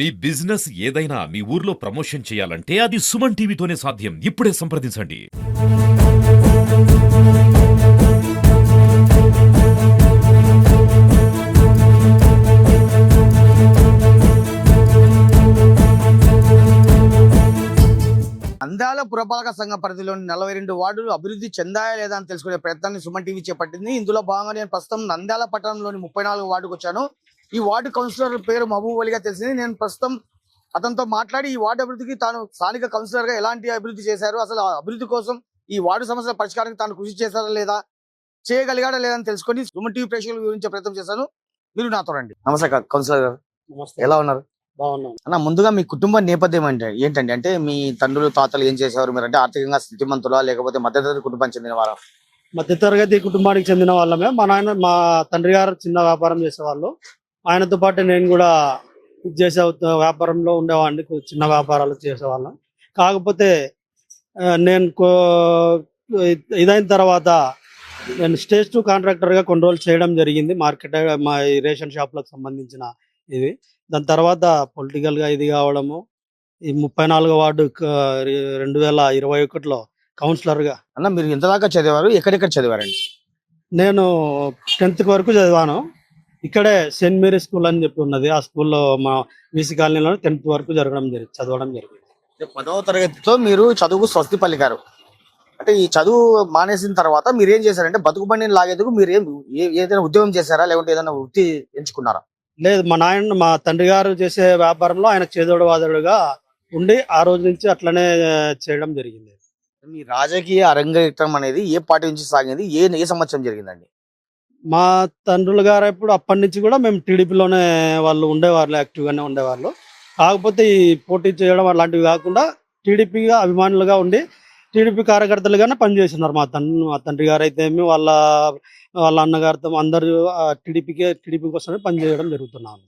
మీ business ఏదైనా మీ ఊర్లో promotion చేయాలంటే అది సుమన్ టీవీతోనే సాధ్యం. ఇప్పుడే సంప్రదించండి. నంద్యాల పురపాలక సంఘ పరిధిలోని 42 వార్డులు అభివృద్ధి చెందాయా లేదా అని తెలుసుకునే ప్రయత్నాన్ని సుమన్ టీవీ చేపట్టింది. ఇందులో భాగంగా నేను ప్రస్తుతం నంద్యాల పట్టణంలోని 34 వార్డుకు వచ్చాను. ఈ వార్డు కౌన్సిలర్ పేరు మహబూబ్ అలీగా తెలిసింది. నేను ప్రస్తుతం అతనితో మాట్లాడి ఈ వార్డు అభివృద్ధికి తాను స్థానిక కౌన్సిలర్ గా ఎలాంటి అభివృద్ధి చేశారు, అసలు ఆ అభివృద్ధి కోసం ఈ వార్డు సమస్యల పరిష్కారానికి తాను కృషి చేశారా లేదా, చేయగలిగాడా లేదా అని తెలుసుకొని సుమన్ టీవీ ప్రేక్షకుల వివరించే ప్రయత్నం చేశాను. మీరు నాతో రండి. నమస్తే కౌన్సిలర్ గారు, నమస్తే. ఎలా ఉన్నారు? బాగున్నాను. అన్న, ముందుగా మీ కుటుంబ నేపథ్యం ఏంటండి? అంటే మీ తండ్రులు తాతలు ఏం చేసేవారు? మీరు అంటే ఆర్థికంగా స్థితిమంతులా లేకపోతే మధ్యతరగతి కుటుంబం చెందినవారా? మధ్యతరగతి కుటుంబానికి చెందిన వాళ్ళమే. మా తండ్రి గారు చిన్న వ్యాపారం చేసేవాళ్ళు. ఆయనతో పాటు నేను కూడా చేసే వ్యాపారంలో ఉండేవాడిని. చిన్న వ్యాపారాలు చేసేవాళ్ళం. కాకపోతే నేను ఇదైన తర్వాత నేను స్టేజ్ 2 కాంట్రాక్టర్గా కొన్ని రోజులు చేయడం జరిగింది. మార్కెట్ మా రేషన్ షాప్లకు సంబంధించిన ఇది. దాని తర్వాత పొలిటికల్గా ఇది కావడము, ఈ 34 వార్డు 2021లో కౌన్సిలర్గా. అన్న, మీరు ఎంత దాకా చదివారు? ఎక్కడెక్కడ చదివారండి? నేను 10th వరకు చదివాను. ఇక్కడే సెయింట్ మేరీ స్కూల్ అని చెప్పి ఉన్నది. ఆ స్కూల్లో మా వీసీ కాలనీలో 10th వరకు చదవడం జరిగింది. 10వ తరగతితో మీరు చదువుకు స్వస్తి పలికారు. అంటే ఈ చదువు మానేసిన తర్వాత మీరు ఏం చేశారంటే, బతుకు బండిని లాగేందుకు మీరు ఏదైనా ఉద్యోగం చేశారా, లేకుంటే ఏదైనా వృత్తి ఎంచుకున్నారా? లేదు, మా తండ్రి గారు చేసే వ్యాపారంలో ఆయన చేదోడు వాదోడుగా ఉండి ఆ రోజు నుంచి అట్లనే చేయడం జరిగింది. మీ రాజకీయ అరంగేట్రం అనేది ఏ పార్టీ నుంచి సాగింది? ఏ సంవత్సరం జరిగిందండి? మా తండ్రులు గారు ఇప్పుడు అప్పటి నుంచి కూడా మేము టీడీపీలోనే వాళ్ళు ఉండేవాళ్ళు, యాక్టివ్గానే ఉండేవాళ్ళు. కాకపోతే ఈ పోటీ చేయడం అలాంటివి కాకుండా టీడీపీగా అభిమానులుగా ఉండి టీడీపీ కార్యకర్తలుగానే పనిచేస్తున్నారు. మా తండ్రి గారు అయితే వాళ్ళ అన్నగారితో అందరూ టీడీపీ కోసమే పనిచేయడం జరుగుతున్నాను.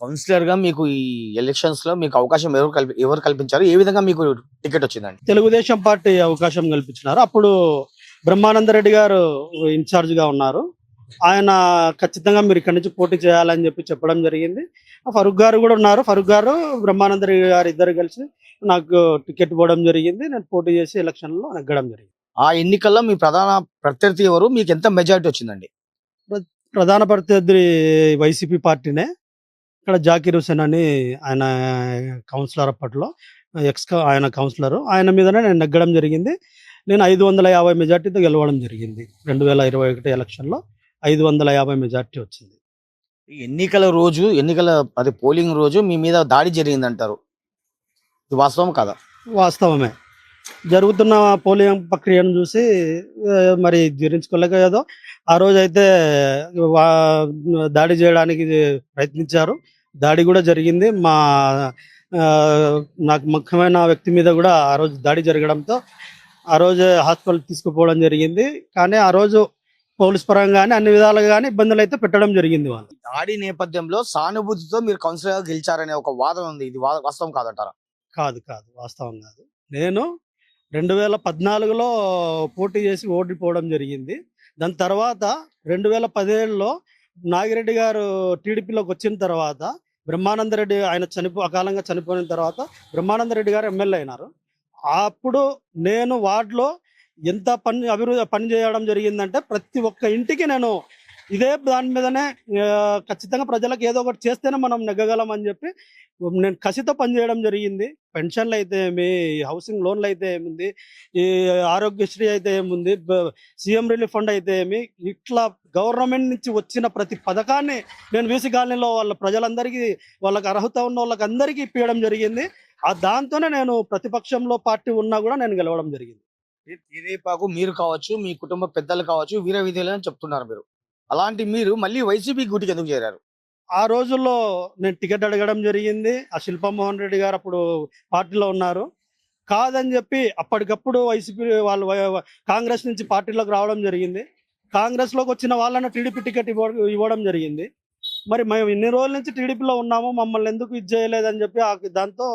కౌన్సిలర్ గా మీకు ఈ ఎలక్షన్స్ లో మీకు అవకాశం ఎవరు కల్పించారు? ఏ విధంగా మీకు టికెట్ వచ్చిందండి? తెలుగుదేశం పార్టీ అవకాశం కల్పించినారు. అప్పుడు బ్రహ్మానందరెడ్డి గారు ఇన్ఛార్జ్ గా ఉన్నారు. ఆయన ఖచ్చితంగా మీరు ఇక్కడి నుంచి పోటీ చేయాలని చెప్పడం జరిగింది. ఫరూక్ గారు కూడా ఉన్నారు. ఫరూక్ గారు, బ్రహ్మానందరెడ్డి గారు ఇద్దరు కలిసి నాకు టికెట్ ఇవ్వడం జరిగింది. నేను పోటీ చేసి ఎలక్షన్ లో నెగ్గడం జరిగింది. ఆ ఎన్నికల్లో మీ ప్రధాన ప్రత్యర్థి ఎవరు? మీకు ఎంత మెజారిటీ వచ్చిందండి? ప్రధాన ప్రత్యర్థి వైసీపీ పార్టీనే. ఇక్కడ జాకీర్ హుసేన్ అని ఆయన కౌన్సిలర్, అప్పట్లో ఆయన కౌన్సిలర్. ఆయన మీదనే నేను నెగ్గడం జరిగింది. నేను 550 మెజార్టీతో గెలవడం జరిగింది. 2021 ఎలక్షన్లో 550 మెజార్టీ వచ్చింది. ఎన్నికల పోలింగ్ రోజు మీ మీద దాడి జరిగిందంటారు, ఇది వాస్తవం కాదా? వాస్తవమే. జరుగుతున్న పోలింగ్ ప్రక్రియను చూసి మరి జీర్ణించుకోలేక ఏదో ఆ రోజు అయితే దాడి చేయడానికి ప్రయత్నించారు. దాడి కూడా జరిగింది. నాకు ముఖ్యమైన వ్యక్తి మీద కూడా ఆ రోజు దాడి జరగడంతో ఆ రోజు హాస్పిటల్ తీసుకుపోవడం జరిగింది. కానీ ఆ రోజు పోలీస్ పరంగా కానీ అన్ని విధాలుగా కానీ ఇబ్బందులు అయితే పెట్టడం జరిగింది. వాళ్ళు దాడి నేపథ్యంలో సానుభూతితో మీరు కౌన్సిలర్ గెలిచారనే ఒక వాదన ఉంది, ఇది వాస్తవం కాదంటారా? కాదు, వాస్తవం కాదు. నేను 2014లో పోటీ చేసి ఓడిపోవడం జరిగింది. దాని తర్వాత 2017లో నాగిరెడ్డి గారు టీడీపీలోకి వచ్చిన తర్వాత బ్రహ్మానందరెడ్డి ఆయన అకాలంగా చనిపోయిన తర్వాత బ్రహ్మానందరెడ్డి గారు ఎమ్మెల్యే అయినారు. అప్పుడు నేను వార్డులో ఎంత పని చేయడం జరిగిందంటే, ప్రతి ఒక్క ఇంటికి నేను ఇదే దాని మీదనే ఖచ్చితంగా ప్రజలకు ఏదో ఒకటి చేస్తేనే మనం నెగ్గగలం అని చెప్పి నేను కసితో పనిచేయడం జరిగింది. పెన్షన్లు అయితే ఏమి, హౌసింగ్ లోన్లు అయితే ఏముంది, ఈ ఆరోగ్యశ్రీ అయితే ఏముంది, సీఎం రిలీఫ్ ఫండ్ అయితే ఏమి, ఇట్లా గవర్నమెంట్ నుంచి వచ్చిన ప్రతి పథకాన్ని నేను వీసీ కాలనీలో వాళ్ళ ప్రజలందరికీ, వాళ్ళకి అర్హత ఉన్న వాళ్ళకి అందరికీ ఇప్పించడం జరిగింది. దాంతోనే నేను ప్రతిపక్షంలో పార్టీ ఉన్నా కూడా నేను గెలవడం జరిగింది. తెదేపాకు మీరు కావచ్చు, మీ కుటుంబ పెద్దలు కావచ్చు, వీర విధులని చెప్తున్నారు మీరు. అలాంటి మీరు మళ్ళీ వైసీపీ గూటికి ఎందుకు చేరారు? ఆ రోజుల్లో నేను టికెట్ అడగడం జరిగింది. ఆ శిల్పమోహన్ రెడ్డి గారు అప్పుడు పార్టీలో ఉన్నారు. కాదని చెప్పి అప్పటికప్పుడు వైసీపీ వాళ్ళు కాంగ్రెస్ నుంచి పార్టీలోకి రావడం జరిగింది. కాంగ్రెస్లోకి వచ్చిన వాళ్ళని టీడీపీ టికెట్ ఇవ్వడం జరిగింది. మరి మేము ఇన్ని రోజుల నుంచి టీడీపీలో ఉన్నాము, మమ్మల్ని ఎందుకు ఇది చేయలేదని చెప్పి దాంతో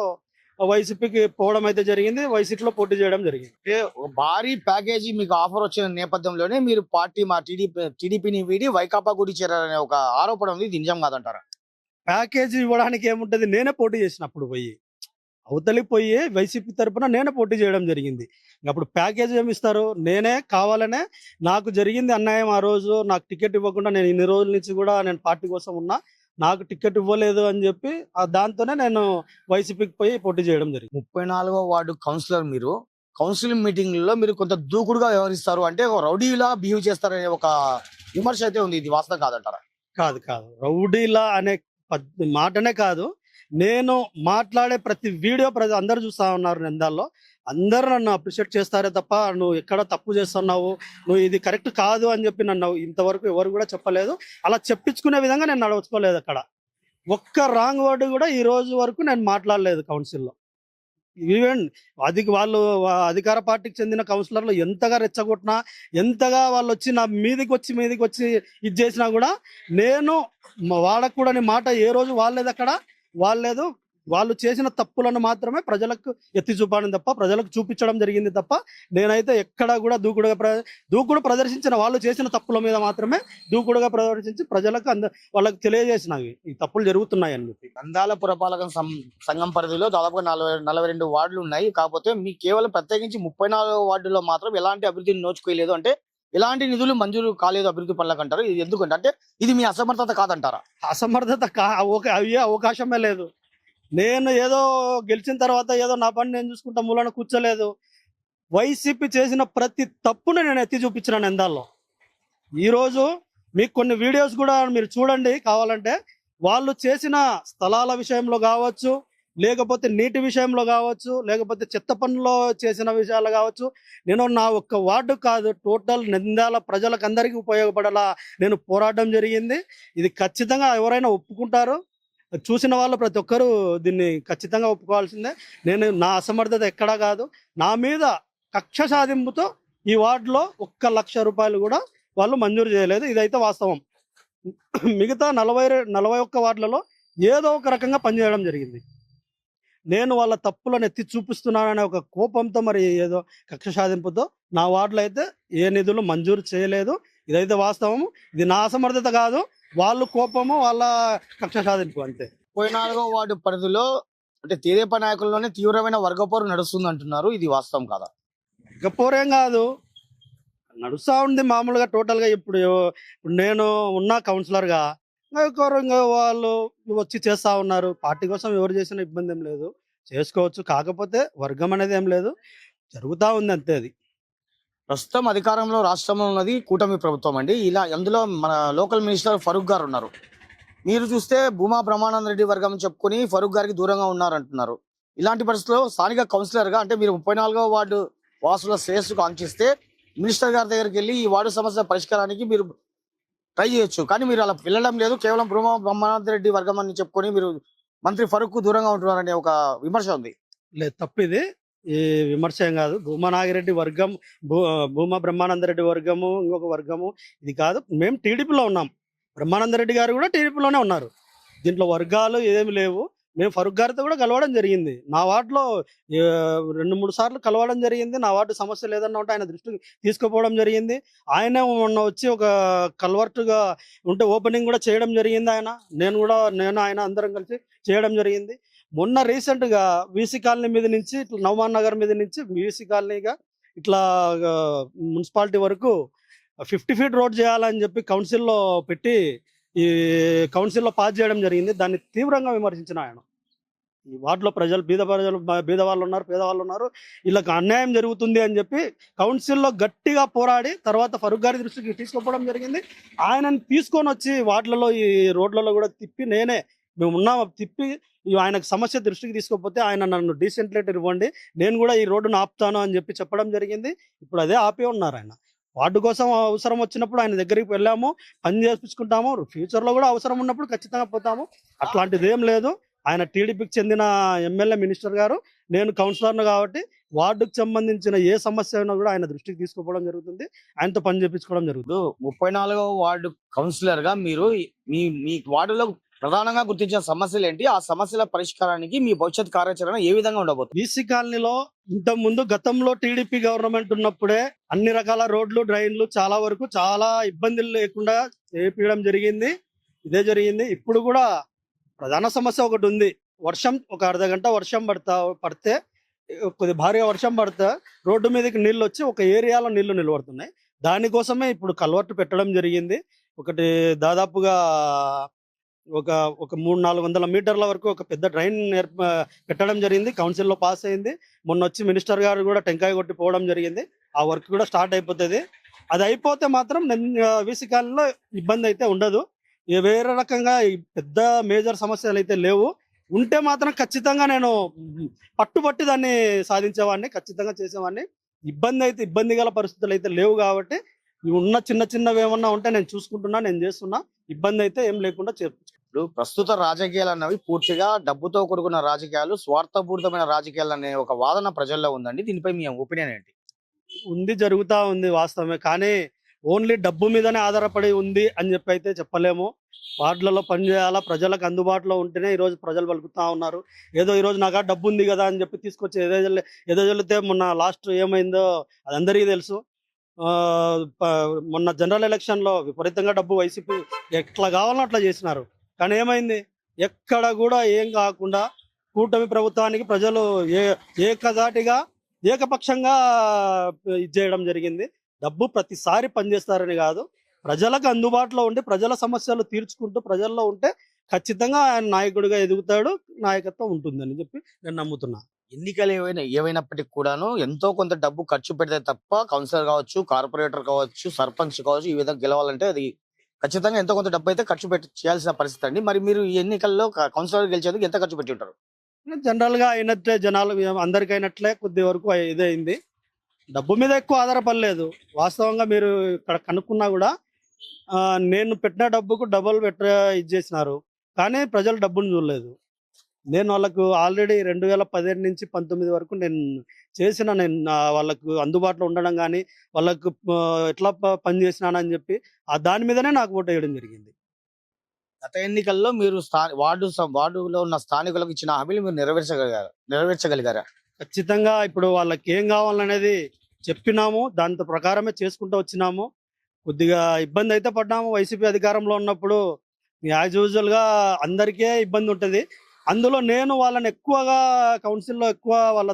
వైసీపీకి పోవడం అయితే జరిగింది. వైసీపీలో పోటీ చేయడం జరిగింది. భారీ ప్యాకేజీ మీకు ఆఫర్ వచ్చిన నేపథ్యంలోనే మీరు పార్టీ టీడీపీని వీడి వైకాపా గుడి చేరారనే ఒక ఆరోపణ ఉంది, ఇది నిజం కాదంటారా? ప్యాకేజీ ఇవ్వడానికి ఏముంటది, నేనే పోటీ చేసినప్పుడు పోయి అవతలి పోయి వైసీపీ తరపున నేనే పోటీ చేయడం జరిగింది. అప్పుడు ప్యాకేజ్ ఏమి ఇస్తారు? నేనే కావాలనే నాకు జరిగింది అన్యాయం. ఆ రోజు నాకు టికెట్ ఇవ్వకుండా నేను ఇన్ని రోజుల నుంచి కూడా నేను పార్టీ కోసం ఉన్నా, నాకు టికెట్ ఇవ్వలేదు అని చెప్పి దాంతోనే నేను వైసీపీకి పోయి పోటీ చేయడం జరిగింది. 34వ వార్డు కౌన్సిలర్ మీరు. కౌన్సిలింగ్ మీటింగ్లలో మీరు కొంత దూకుడుగా వ్యవహరిస్తారు, అంటే ఒక రౌడీలా బిహేవ్ చేస్తారనే ఒక విమర్శ అయితే ఉంది. ఇది వాస్తవం కాదంటారా? కాదు కాదు, రౌడీలా అనే మాటనే కాదు. నేను మాట్లాడే ప్రతి వీడియో అందరు చూస్తా ఉన్నారు. నంద్యాలలో అందరూ నన్ను అప్రిషియేట్ చేస్తారే తప్ప నువ్వు ఎక్కడ తప్పు చేస్తున్నావు, నువ్వు ఇది కరెక్ట్ కాదు అని చెప్పి నన్ను ఇంతవరకు ఎవరు కూడా చెప్పలేదు. అలా చెప్పించుకునే విధంగా నేను నడవచ్చుకోలేదు. అక్కడ ఒక్క రాంగ్ వర్డ్ కూడా ఈ రోజు వరకు నేను మాట్లాడలేదు కౌన్సిల్లో. ఈవెన్ వాళ్ళు అధికార పార్టీకి చెందిన కౌన్సిలర్లు ఎంతగా రెచ్చగొట్టినా, ఎంతగా వాళ్ళు వచ్చి నా మీదికి వచ్చి ఇది చేసినా కూడా నేను వాడకూడని మాట ఏ రోజు వాళ్ళలేదు. వాళ్ళు చేసిన తప్పులను మాత్రమే ప్రజలకు ఎత్తి చూపడం తప్ప, ప్రజలకు చూపించడం జరిగింది తప్ప, నేనైతే ఎక్కడా కూడా దూకుడు ప్రదర్శించిన వాళ్ళు చేసిన తప్పుల మీద మాత్రమే దూకుడుగా ప్రదర్శించి ప్రజలకు వాళ్ళకి తెలియజేసినవి ఈ తప్పులు జరుగుతున్నాయి అని చెప్పి. నంద్యాల పురపాలక సంఘం పరిధిలో దాదాపుగా 42 వార్డులు ఉన్నాయి. కాకపోతే మీకు కేవలం ప్రత్యేకించి 34వ వార్డులో మాత్రం ఎలాంటి అభివృద్ధిని నోచుకోలేదు, అంటే ఎలాంటి నిధులు మంజూరు కాలేదు అభివృద్ధి పనులకు అంటారు. ఇది ఎందుకంటే అంటే ఇది మీ అసమర్థత కాదంటారా? అసమర్థత అయ్యే అవకాశమే లేదు. నేను ఏదో గెలిచిన తర్వాత ఏదో నా పని నేను చూసుకుంటా మూలన కూర్చోలేదు. వైసీపీ చేసిన ప్రతి తప్పుని నేను ఎత్తి చూపించిన నంద్యాలలో. ఈరోజు మీకు కొన్ని వీడియోస్ కూడా మీరు చూడండి కావాలంటే. వాళ్ళు చేసిన స్థలాల విషయంలో కావచ్చు, లేకపోతే నీటి విషయంలో కావచ్చు, లేకపోతే చెత్త పనుల్లో చేసిన విషయాలు కావచ్చు, నేను నా ఒక్క వార్డు కాదు, టోటల్ నంద్యాల ప్రజలకు అందరికీ ఉపయోగపడేలా నేను పోరాటం జరిగింది. ఇది ఖచ్చితంగా ఎవరైనా ఒప్పుకుంటారు, చూసిన వాళ్ళు ప్రతి ఒక్కరూ దీన్ని ఖచ్చితంగా ఒప్పుకోవాల్సిందే. నేను నా అసమర్థత ఎక్కడా కాదు. నా మీద కక్ష సాధింపుతో ఈ వార్డులో 1,00,000 రూపాయలు కూడా వాళ్ళు మంజూరు చేయలేదు. ఇదైతే వాస్తవం. మిగతా 41 వార్డులలో ఏదో ఒక రకంగా పనిచేయడం జరిగింది. నేను వాళ్ళ తప్పులను ఎత్తి చూపిస్తున్నాననే ఒక కోపంతో, మరి ఏదో కక్ష సాధింపుతో నా వార్డులో అయితే ఏ నిధులు మంజూరు చేయలేదు. ఇదైతే వాస్తవము. ఇది నా అసమర్థత కాదు, వాళ్ళు కోపము, వాళ్ళ కక్ష సాధింపు అంతే. 34వ వార్డు పరిధిలో అంటే తెదేపా నాయకుల్లోనే తీవ్రమైన వర్గపోరు నడుస్తుంది అంటున్నారు. ఇది వాస్తవం కాదా? వర్గపోరేం కాదు, నడుస్తూ ఉంది మామూలుగా టోటల్గా. ఇప్పుడు నేను ఉన్నా కౌన్సిలర్గా, ఇంకా వాళ్ళు వచ్చి చేస్తూ ఉన్నారు. పార్టీ కోసం ఎవరు చేసిన ఇబ్బంది ఏం లేదు, చేసుకోవచ్చు. కాకపోతే వర్గం అనేది ఏం లేదు, జరుగుతూ ఉంది అంతే. అది ప్రస్తుతం అధికారంలో రాష్ట్రంలో ఉన్నది కూటమి ప్రభుత్వం అండి. అందులో మన లోకల్ మినిస్టర్ ఫరూక్ గారు ఉన్నారు. మీరు చూస్తే భూమా బ్రహ్మానంద రెడ్డి వర్గం చెప్పుకొని ఫరూక్ గారికి దూరంగా ఉన్నారంటున్నారు. ఇలాంటి పరిస్థితుల్లో స్థానిక కౌన్సిలర్గా అంటే మీరు 34వ వార్డు వాసుల శ్రేయస్సుకు ఆంక్షిస్తే మినిస్టర్ గారి దగ్గరికి వెళ్ళి ఈ వార్డు సమస్య పరిష్కారానికి మీరు ట్రై చేయొచ్చు, కానీ మీరు అలా వెళ్ళడం లేదు. కేవలం భూమా బ్రహ్మానంద రెడ్డి వర్గం అని చెప్పుకొని మీరు మంత్రి ఫరూక్ దూరంగా ఉంటున్నారనే ఒక విమర్శ ఉంది. లేదు, తప్పిది. ఈ విమర్శ ఏం కాదు. భూమా నాగిరెడ్డి వర్గం, భూమా బ్రహ్మానంద రెడ్డి వర్గము, ఇంకొక వర్గము ఇది కాదు. మేము టీడీపీలో ఉన్నాం, బ్రహ్మానంద రెడ్డి గారు కూడా టీడీపీలోనే ఉన్నారు. దీంట్లో వర్గాలు ఏమి లేవు. మేము ఫరూక్ గారితో కూడా కలవడం జరిగింది. నా వార్డులో 2-3 సార్లు కలవడం జరిగింది. నా వార్డు సమస్య లేదన్నా ఉంటే ఆయన దృష్టికి తీసుకుపోవడం జరిగింది. ఆయన మొన్న వచ్చి ఒక కల్వర్టుగా ఉంటే ఓపెనింగ్ కూడా చేయడం జరిగింది. నేను ఆయన అందరం కలిసి చేయడం జరిగింది. మొన్న రీసెంట్గా వీసీ కాలనీ మీద నుంచి ఇట్లా నవమాన్ నగర్ మీద నుంచి వీసీ కాలనీగా ఇట్లా మున్సిపాలిటీ వరకు 50 ఫీట్ రోడ్ చేయాలని చెప్పి కౌన్సిల్లో పెట్టి ఈ కౌన్సిల్లో పాస్ చేయడం జరిగింది. దాన్ని తీవ్రంగా విమర్శించిన ఆయన. ఈ వార్డులో బీద వాళ్ళు ఉన్నారు, పేదవాళ్ళు ఉన్నారు, వీళ్ళకి అన్యాయం జరుగుతుంది అని చెప్పి కౌన్సిల్లో గట్టిగా పోరాడి తర్వాత ఫరూక్ గారి దృష్టికి తీసుకుపోవడం జరిగింది. ఆయనని తీసుకొని వచ్చి వార్డులలో ఈ రోడ్లలో కూడా తిప్పి ఆయనకు సమస్య దృష్టికి తీసుకోకపోతే ఆయన నన్ను డీసెంట్ లెటర్ ఇవ్వండి, నేను కూడా ఈ రోడ్డును ఆపుతాను అని చెప్పి చెప్పడం జరిగింది. ఇప్పుడు అదే ఆపే ఉన్నారు. ఆయన వార్డు కోసం అవసరం వచ్చినప్పుడు ఆయన దగ్గరికి వెళ్ళాము, పని చేపించుకుంటాము. ఫ్యూచర్లో కూడా అవసరం ఉన్నప్పుడు ఖచ్చితంగా పోతాము. అట్లాంటిది ఏం లేదు. ఆయన టీడీపీకి చెందిన ఎమ్మెల్యే మినిస్టర్ గారు, నేను కౌన్సిలర్ను కాబట్టి వార్డుకు సంబంధించిన ఏ సమస్య అయినా కూడా ఆయన దృష్టికి తీసుకుపోవడం జరుగుతుంది, ఆయనతో పని చేపించుకోవడం జరుగుతుంది. 34వ వార్డు కౌన్సిలర్ గా మీరు మీ వార్డులో ప్రధానంగా గుర్తించిన సమస్యలు ఏంటి? ఆ సమస్యల పరిష్కారానికి మీ భవిష్యత్ కార్యాచరణ ఏ విధంగా ఉండబోతుంది? బీసీ కాలనీలో ఇంతకుముందు గతంలో టీడీపీ గవర్నమెంట్ ఉన్నప్పుడే అన్ని రకాల రోడ్లు, డ్రైన్లు చాలా ఇబ్బందులు లేకుండా చేపించడం జరిగింది. ఇదే జరిగింది. ఇప్పుడు కూడా ప్రధాన సమస్య ఒకటి ఉంది. వర్షం ఒక అర్ధ గంట వర్షం పడితే కొద్ది భారీగా వర్షం పడితే రోడ్డు మీదకి నీళ్ళు వచ్చి ఒక ఏరియాలో నీళ్లు నిలబడుతున్నాయి. దానికోసమే ఇప్పుడు కల్వర్ట్ పెట్టడం జరిగింది. ఒకటి దాదాపుగా ఒక ఒక 300-400 మీటర్ల వరకు ఒక పెద్ద డ్రైన్ పెట్టడం జరిగింది. కౌన్సిల్లో పాస్ అయింది. మొన్న వచ్చి మినిస్టర్ గారు కూడా టెంకాయ కొట్టి పోవడం జరిగింది. ఆ వర్క్ కూడా స్టార్ట్ అయిపోతుంది. అది అయిపోతే మాత్రం వీసీ కాలంలో ఇబ్బంది అయితే ఉండదు. వేరే రకంగా ఈ పెద్ద మేజర్ సమస్యలు అయితే లేవు. ఉంటే మాత్రం ఖచ్చితంగా నేను పట్టుబట్టి దాన్ని సాధించేవాడిని, ఖచ్చితంగా చేసేవాడిని. ఇబ్బంది గల పరిస్థితులు అయితే లేవు కాబట్టి ఉన్న చిన్నవి ఏమన్నా ఉంటే నేను చూసుకుంటున్నా, నేను చేస్తున్నా. ఇబ్బంది అయితే ఏం లేకుండా ఇప్పుడు ప్రస్తుత రాజకీయాలు అన్నవి పూర్తిగా డబ్బుతో కూడుకున్న రాజకీయాలు, స్వార్థపూరితమైన రాజకీయాలు అనే ఒక వాదన ప్రజల్లో ఉందండి. దీనిపై మీ ఒపీనియన్ ఏంటి? జరుగుతా ఉంది వాస్తవమే. కానీ ఓన్లీ డబ్బు మీదనే ఆధారపడి ఉంది అని చెప్పి అయితే చెప్పలేము. వార్డులలో పనిచేయాలా, ప్రజలకు అందుబాటులో ఉంటేనే ఈరోజు ప్రజలు పలుకుతా ఉన్నారు. ఏదో ఈరోజు నాకు డబ్బు ఉంది కదా అని చెప్పి తీసుకొచ్చి ఎదజల్లితే మొన్న లాస్ట్ ఏమైందో అది అందరికీ తెలుసు. మొన్న జనరల్ ఎలక్షన్లో విపరీతంగా డబ్బు వైసీపీ ఎట్లా కావాలో అట్లా చేసినారు. కానీ ఏమైంది? ఎక్కడ కూడా ఏం కాకుండా కూటమి ప్రభుత్వానికి ప్రజలు ఏకధాటిగా ఏకపక్షంగా చేయడం జరిగింది. డబ్బు ప్రతిసారి పనిచేస్తారని కాదు, ప్రజలకు అందుబాటులో ఉండి ప్రజల సమస్యలు తీర్చుకుంటూ ప్రజల్లో ఉంటే ఖచ్చితంగా ఆయన నాయకుడిగా ఎదుగుతాడు, నాయకత్వం ఉంటుందని చెప్పి నేను నమ్ముతున్నా. ఎన్నికలు ఏవైనప్పటికీ కూడాను ఎంతో కొంత డబ్బు ఖర్చు పెడితే తప్ప కౌన్సిలర్ కావచ్చు, కార్పొరేటర్ కావచ్చు, సర్పంచ్ కావచ్చు, ఈ విధంగా గెలవాలంటే అది ఖచ్చితంగా ఎంతో కొంత డబ్బు అయితే ఖర్చు చేయాల్సిన పరిస్థితి అండి. మరి మీరు ఈ ఎన్నికల్లో కౌన్సిలర్ గెలిచేందుకు ఎంత ఖర్చు పెట్టి ఉంటారు? జనరల్ గా అయినట్లే జనాలు అందరికీ అయినట్లే కొద్ది వరకు ఇదైంది. డబ్బు మీద ఎక్కువ ఆధారపడలేదు. వాస్తవంగా మీరు ఇక్కడ కనుక్కున్నా కూడా నేను పెట్టిన డబ్బుకు డబుల్ ఇది చేసినారు. కానీ ప్రజలు డబ్బును చూడలేదు. నేను వాళ్ళకు ఆల్రెడీ 2017 నుంచి 19 వరకు నేను వాళ్ళకు అందుబాటులో ఉండడం కానీ వాళ్ళకు ఎట్లా పని చేసినానని చెప్పి దాని మీదనే నాకు ఓటు వేయడం జరిగింది. గత ఎన్నికల్లో మీరు వార్డులో ఉన్న స్థానికులకు ఇచ్చిన హామీలు మీరు నెరవేర్చగలిగారా? ఖచ్చితంగా ఇప్పుడు వాళ్ళకి ఏం కావాలనేది చెప్పినాము, దాంతో ప్రకారమే చేసుకుంటూ వచ్చినాము. కొద్దిగా ఇబ్బంది అయితే పడ్డాము. వైసీపీ అధికారంలో ఉన్నప్పుడు యాజ్ యూజువల్ గా అందరికీ ఇబ్బంది ఉంటుంది. అందులో నేను వాళ్ళని ఎక్కువగా కౌన్సిల్లో ఎక్కువ వాళ్ళ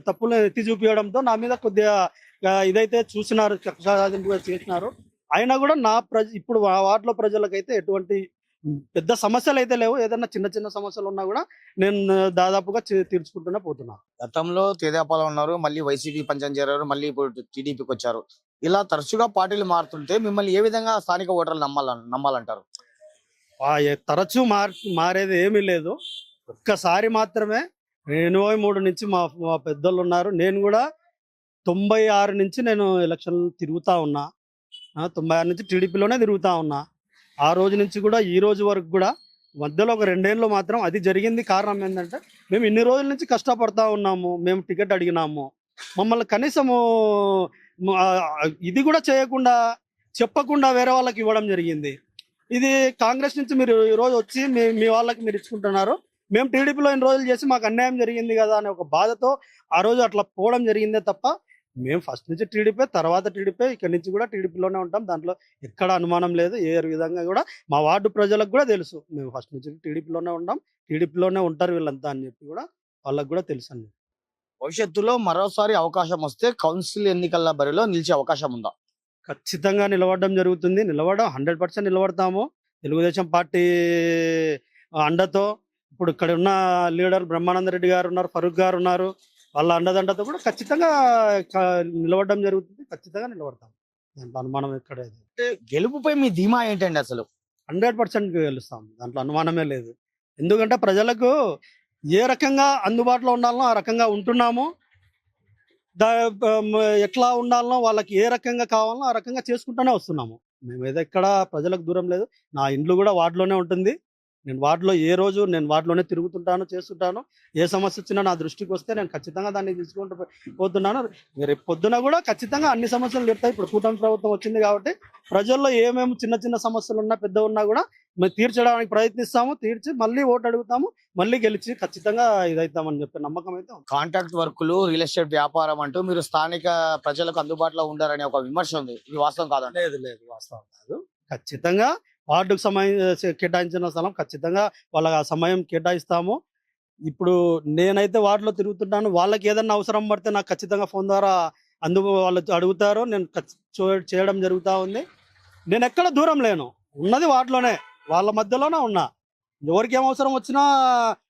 తప్పులు ఎత్తి చూపించడంతో నా మీద కొద్దిగా ఇదైతే చూసినారు, కక్షాదింపుగా చేసినారు. అయినా కూడా ఇప్పుడు వార్డులో ప్రజలకైతే ఎటువంటి పెద్ద సమస్యలు అయితే లేవు. ఏదైనా చిన్న సమస్యలు ఉన్నా కూడా నేను దాదాపుగా తీర్చుకుంటూనే పోతున్నా. గతంలో తెదేపాలో ఉన్నారు, మళ్ళీ వైసీపీ పంచం చేరారు, మళ్ళీ ఇప్పుడు టీడీపీకి వచ్చారు. ఇలా తరచుగా పార్టీలు మారుతుంటే మిమ్మల్ని ఏ విధంగా స్థానిక ఓటర్లు నమ్మాలంటారు? తరచూ మారేది ఏమీ లేదు. ఒక్కసారి మాత్రమే 83 నుంచి మా పెద్దోళ్ళు ఉన్నారు. నేను కూడా 96 నుంచి నేను ఎలక్షన్ తిరుగుతా ఉన్నా. 96 నుంచి టీడీపీలోనే తిరుగుతా ఉన్నా. ఆ రోజు నుంచి కూడా ఈ రోజు వరకు కూడా మధ్యలో ఒక 2 ఏళ్ళు మాత్రం అది జరిగింది. కారణం ఏంటంటే మేము ఇన్ని రోజుల నుంచి కష్టపడతా ఉన్నాము. మేము టికెట్ అడిగినాము, మమ్మల్ని కనీసము ఇది కూడా చేయకుండా చెప్పకుండా వేరే వాళ్ళకి ఇవ్వడం జరిగింది. ఇది కాంగ్రెస్ నుంచి మీరు ఈరోజు వచ్చి మీ వాళ్ళకి మీరు ఇచ్చుకుంటున్నారు. మేము టీడీపీలో ఇన్ని రోజులు చేసి మాకు అన్యాయం జరిగింది కదా అనే ఒక బాధతో ఆ రోజు అట్లా పోవడం జరిగిందే తప్ప మేము ఫస్ట్ నుంచి టీడీపీ, తర్వాత టీడీపీ, ఇక్కడి నుంచి కూడా టీడీపీలోనే ఉంటాం. దాంట్లో ఎక్కడ అనుమానం లేదు. ఏ విధంగా కూడా మా వార్డు ప్రజలకు కూడా తెలుసు మేము ఫస్ట్ నుంచి టీడీపీలోనే ఉంటాం, టీడీపీలోనే ఉంటారు వీళ్ళంతా అని చెప్పి కూడా వాళ్ళకు కూడా తెలుసు అండి. భవిష్యత్తులో మరోసారి అవకాశం వస్తే కౌన్సిల్ ఎన్నికల బరిలో నిలిచే అవకాశం ఉందా? ఖచ్చితంగా నిలబడడం జరుగుతుంది. 100% నిలబడతాము. తెలుగుదేశం పార్టీ అండతో ఇప్పుడు ఇక్కడ ఉన్న లీడర్ బ్రహ్మానంద రెడ్డి గారు ఉన్నారు, ఫరూక్ గారు ఉన్నారు. వాళ్ళ అండదండతో కూడా ఖచ్చితంగా నిలబడడం జరుగుతుంది. ఖచ్చితంగా నిలబడతాం. దాంట్లో అనుమానం ఎక్కడ. గెలుపుపై మీ ధీమా ఏంటండి? అసలు 100% గెలుస్తాం, దాంట్లో అనుమానమే లేదు. ఎందుకంటే ప్రజలకు ఏ రకంగా అందుబాటులో ఉండాలనో ఆ రకంగా ఉంటున్నాము. ఎట్లా ఉండాలనో వాళ్ళకి ఏ రకంగా కావాలనో ఆ రకంగా చేసుకుంటూనే వస్తున్నాము. మేము ఏదో ఎక్కడ ప్రజలకు దూరం లేదు. నా ఇండ్లు కూడా వార్డులోనే ఉంటుంది. నేను వార్డులోనే తిరుగుతుంటాను, చేస్తుంటాను. ఏ సమస్య వచ్చినా నా దృష్టికి వస్తే నేను ఖచ్చితంగా దాన్ని తీసుకుంటూ పోతున్నాను. రేపు పొద్దున కూడా ఖచ్చితంగా అన్ని సమస్యలు తీరుతాయి. ఇప్పుడు కూటమి ప్రభుత్వం వచ్చింది కాబట్టి ప్రజల్లో ఏమేమి చిన్న సమస్యలు ఉన్నా పెద్ద ఉన్నా కూడా మేము తీర్చడానికి ప్రయత్నిస్తాము. తీర్చి మళ్ళీ ఓటు అడుగుతాము, మళ్ళీ గెలిచి ఖచ్చితంగా ఇదవుతామని చెప్పే నమ్మకం అయితే ఉంది. కాంట్రాక్ట్ వర్కులు, రియల్ ఎస్టేట్ వ్యాపారం అంటూ మీరు స్థానిక ప్రజలకు అందుబాటులో ఉండారనే ఒక విమర్శ ఉంది. ఇది వాస్తవం కాదండి? లేదు, వాస్తవం కాదు. ఖచ్చితంగా వార్డుకు కేటాయించిన స్థలం ఖచ్చితంగా వాళ్ళకి ఆ సమయం కేటాయిస్తాము. ఇప్పుడు నేనైతే వార్డులో తిరుగుతుంటాను. వాళ్ళకి ఏదన్నా అవసరం పడితే నాకు ఖచ్చితంగా ఫోన్ ద్వారా వాళ్ళు అడుగుతారు. నేను చేయడం జరుగుతూ ఉంది. నేను ఎక్కడ దూరం లేను, ఉన్నది వార్డులోనే, వాళ్ళ మధ్యలోనే ఉన్నా. ఎవరికి ఏం అవసరం వచ్చినా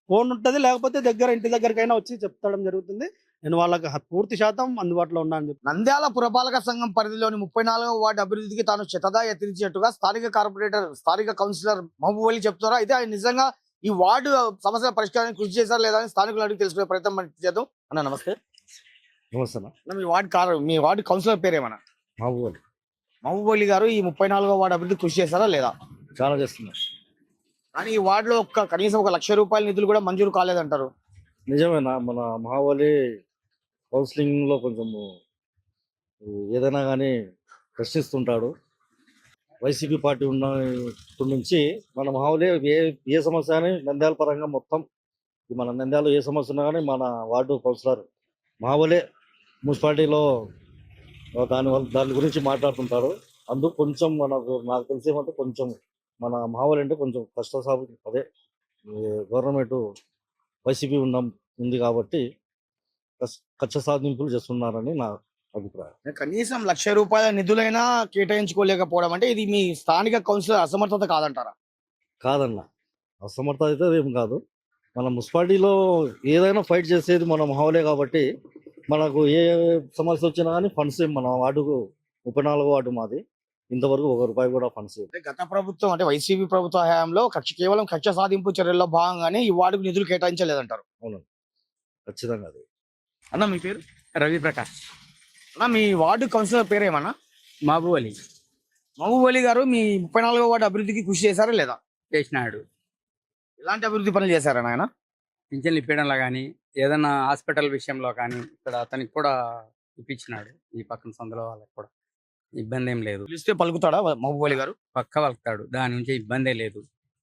ఫోన్ ఉంటుంది, లేకపోతే ఇంటి దగ్గరికైనా వచ్చి చెప్తాడం జరుగుతుంది. నేను వాళ్ళకి పూర్తి శాతం అందుబాటులో ఉన్నా అని చెప్పి. నంద్యాల పురపాలక సంఘం పరిధిలోని 34వ వార్డు అభివృద్ధికి తాను శతదా యత్నించినట్టుగా స్థానిక కార్పొరేటర్ స్థానిక కౌన్సిలర్ మహబూబ్ అలీ చెప్తున్నారు. అయితే ఆయన నిజంగా ఈ వార్డు సమస్యల పరిష్కారానికి కృషి చేశారా లేదా అని స్థానికులు అడిగి తెలుసుకునే ప్రయత్నం మనం చేద్దాం. అన్న నమస్తే. నమస్తే మీ వార్డు కౌన్సిలర్ పేరేమన్నా? మహబూబ్ మహబూబ్ అలీ గారు ఈ 34వ వార్డు అభివృద్ధి కృషి చేశారా లేదా? చాలా చేస్తున్నారు. కానీ ఈ వార్డులో కనీసం 1 లక్ష రూపాయల నిధులు కూడా మంజూరు కాలేదంటారు. నిజమేనా? మన మహాబలి కౌన్సిలింగ్ లో కొంచెం ఏదైనా కానీ ప్రశ్నిస్తుంటాడు. వైసీపీ పార్టీ ఉన్నప్పటి నుంచి మన మహాబలి ఏ సమస్య అని నంద్యాల పరంగా మొత్తం మన నంద్యాలలో ఏ సమస్య ఉన్నా కానీ మన వార్డు కౌన్సిలర్ మహాబలి మున్సిపాలిటీలో దాని గురించి మాట్లాడుతుంటాడు. అందుకు కొంచెం నాకు తెలిసేమంటే కొంచెం మన మహాబలి అంటే కొంచెం కష్టసాగు. అదే గవర్నమెంట్ వైసీపీ ఉంది కాబట్టి కక్ష సాధింపులు చేస్తున్నారని నా అభిప్రాయం. కనీసం 1 లక్ష రూపాయల నిధులైనా కేటాయించుకోలేకపోవడం అంటే ఇది మీ స్థానిక కౌన్సిలర్ అసమర్థత కాదంటారా? కాదన్న, అసమర్థత అయితే ఏం కాదు. మన మున్సిపాలిటీలో ఏదైనా ఫైట్ చేసేది మన మహాబలే కాబట్టి మనకు ఏ సమస్య వచ్చినా కానీ ఫండ్స్ మన వార్డుకు 34వ వార్డు మాది, ఇంతవరకు 1 రూపాయి కూడా ఫండ్స్. గత ప్రభుత్వం అంటే వైసీపీ ప్రభుత్వ హయాంలో కేవలం కక్ష సాధింపు చర్యల్లో భాగంగానే ఈ వార్డుకు నిధులు కేటాయించలేదంటారు. అవును, ఖచ్చితంగా అది. అన్న మీ పేరు? రవి ప్రకాష్. అన్న మీ వార్డు కౌన్సిలర్ పేరేమన్నా? మహబూబ్ అలీ. మహబూబ్ అలీ గారు మీ 34వ వార్డు అభివృద్ధికి కృషి చేశారా లేదా? చేసినాడు. ఎలాంటి అభివృద్ధి పనులు చేశారన్న ఆయన? పింఛన్లు ఇప్పించడంలో కానీ, ఏదైనా హాస్పిటల్ విషయంలో కానీ ఇక్కడ అతనికి కూడా ఇప్పించినాడు. ఈ పక్కన సందులో వాళ్ళకి కూడా ఇబ్బంది ఏం లేదు. పిలిస్తే పలుకుతాడా మహబూబ్ అలీ గారు? పక్క వలుకుతాడు, దాని నుంచి ఇబ్బందే లేదు.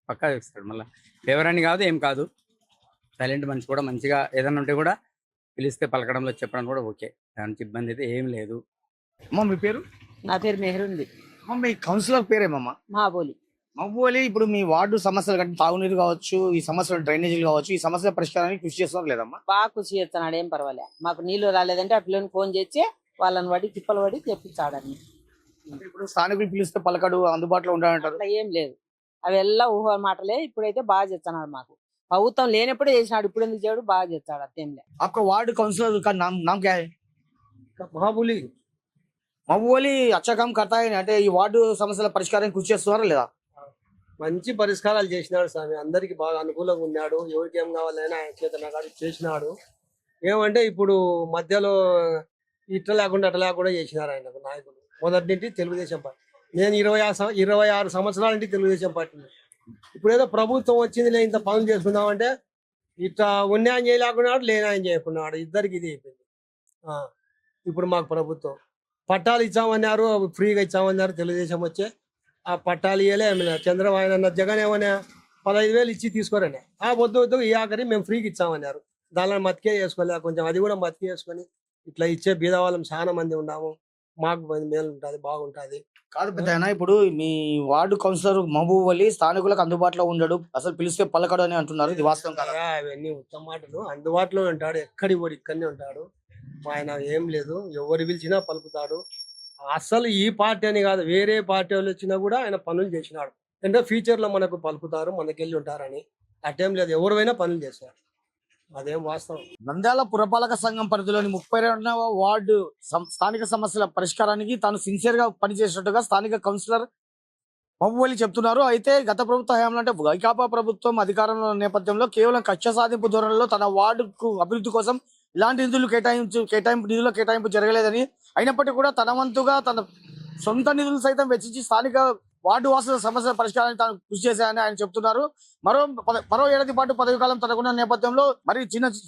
పక్కా చేస్తాడు. మళ్ళీ ఎవరని కాదు, ఏం కాదు. సైలెంట్ మనిషి కూడా మంచిగా ఏదైనా ఉంటే కూడా పిలిస్తే పలకడంలో చెప్పడం కూడా ఓకే. దాని నుంచి ఇబ్బంది అయితే ఏం లేదు. అమ్మ మీ పేరు? నా పేరు మెహరుంది. అమ్మ మీ కౌన్సిలర్ పేరేమమ్మా? మహాబోలి. మహబూబ్ అలీ, ఇప్పుడు మీ వార్డు సమస్యలు కంటే తాగునీరు కావచ్చు, ఈ సమస్యలు డ్రైనేజీలు కావచ్చు, ఈ సమస్యల పరిష్కారానికి కృషి చేస్తున్నారు లేదమ్మా? బాగా కృషి చేస్తున్నాడు, ఏం పర్వాలే. మాకు నీళ్లు రాలేదంటే ఆ పిల్లని ఫోన్ చేసి వాళ్ళని పడి తిప్పలు పడి తెప్పించాడని. ఇప్పుడు స్థానికులు పిలిస్తే పలకడు, అందుబాటులో ఉండాలంటారు. అట్లా ఏం లేదు, అవి ఎలా ఊహ మాటలే. ఇప్పుడైతే బాగా చేస్తున్నాడు. మాకు ప్రభుత్వం లేనప్పుడే చేసినాడు, ఇప్పుడు ఎందుకు చేయడు? బాగా చేస్తాడు, అదేం లేదు. आपका वार्ड काउंसलर का नाम क्या है? మహబూబ్ అలీ. మహబూబ్ అలీ अच्छा काम करता है అంటే ఈ వార్డు సమస్యల పరిష్కారానికి కృషి చేస్తున్నారా లేదా? మంచి పరిష్కారాలు చేసినాడు స్వామి. అందరికి బాగా అనుకూలంగా ఉన్నాడు. ఎవరికి ఏం కావాలైనా ఆయన చేత నాకు చేసినాడు. ఏమంటే ఇప్పుడు మధ్యలో ఇట్లా లేకుండా అట్లా లేకుండా చేసినారు ఆయన నాయకులు. మొదటి నుండి తెలుగుదేశం పార్టీ. నేను 26 సంవత్సరాల నుండి తెలుగుదేశం పార్టీ. ఇప్పుడు ఏదో ప్రభుత్వం వచ్చింది, ఇంత పనులు చేసుకున్నామంటే ఇట్లా ఉన్యాయం చేయలేకున్నాడు, లేనాయం చేయకున్నాడు. ఇద్దరికి ఇది అయిపోయింది. ఇప్పుడు మాకు ప్రభుత్వం పట్టాలు ఇచ్చామన్నారు, ఫ్రీగా ఇచ్చామన్నారు. తెలుగుదేశం వచ్చే ఆ పట్టాలు ఇవ్వలే. చంద్రబాబు ఆయన జగన్ ఏమన్నా 15,000 ఇచ్చి తీసుకోరని వద్దు ఈ ఆఖరి మేము ఫ్రీగా ఇచ్చామన్నారు. దానిలో మతికే చేసుకోలే. కొంచెం అది కూడా మతికే చేసుకొని ఇట్లా ఇచ్చే బీద వాళ్ళం చాలా మంది ఉన్నాము. మాకు మేలు ఉంటుంది, బాగుంటుంది. కాదు పెద్ద, ఇప్పుడు మీ వార్డు కౌన్సిలర్ మహబూబ్ అలీ స్థానికులకు అందుబాటులో ఉండడు, అసలు పిలిస్తే పలకడు అని అంటున్నారు. ఇది వాస్తవం కాదా? అవన్నీ ఉత్తమ మాటలు. అందుబాటులో ఉంటాడు, ఎక్కడి పోడు ఇక్కడనే ఉంటాడు. ఆయన ఏం లేదు, ఎవరు పిలిచినా పలుకుతాడు. అసలు ఈ పార్టీ అని కాదు, వేరే పార్టీ వాళ్ళు వచ్చినా కూడా ఆయన పనులు చేసినాడు. అంటే ఫ్యూచర్ లో మనకు పలుకుతారు, మనకెళ్ళి ఉంటారని అటేం లేదు. ఎవరైనా పనులు చేస్తారు, అదేం వాస్తవం. నంద్యాల పురపాలక సంఘం పరిధిలోని 32వ వార్డు స్థానిక సమస్యల పరిష్కారానికి తాను సిన్సియర్ గా పనిచేసినట్టుగా స్థానిక కౌన్సిలర్ మహబూబ్ అలీ చెప్తున్నారు. అయితే గత ప్రభుత్వ హయాంలో అంటే వైకాపా ప్రభుత్వం అధికారంలో ఉన్న నేపథ్యంలో కేవలం కక్ష సాధింపు ధోరణిలో తన వార్డుకు అభివృద్ధి కోసం ఇలాంటి నిధుల కేటాయింపు జరగలేదని, అయినప్పటికీ కూడా తన వంతుగా తన సొంత నిధులు సైతం వెచ్చించి స్థానిక వార్డు వాసుల సమస్యల పరిష్కారానికి తాను కృషి చేశాయని ఆయన చెప్తున్నారు. మరో ఏడాది పాటు పదవి కాలం తనకున్న నేపథ్యంలో మరి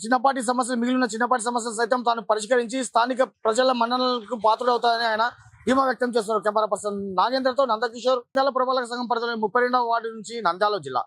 చిన్నపాటి సమస్యలు, మిగిలిన చిన్నపాటి సమస్యలు సైతం తాను పరిష్కరించి స్థానిక ప్రజల మన్ననలకు పాత్రుడవుతాయని ఆయన ధీమా వ్యక్తం చేస్తున్నారు. కెమెరా పర్సన్ నాగేంద్రతో నందకిషోర్, నంద్యాల పురపాలక సంఘం పరిధిలోని 32వ వార్డు నుంచి నంద్యాల జిల్లా.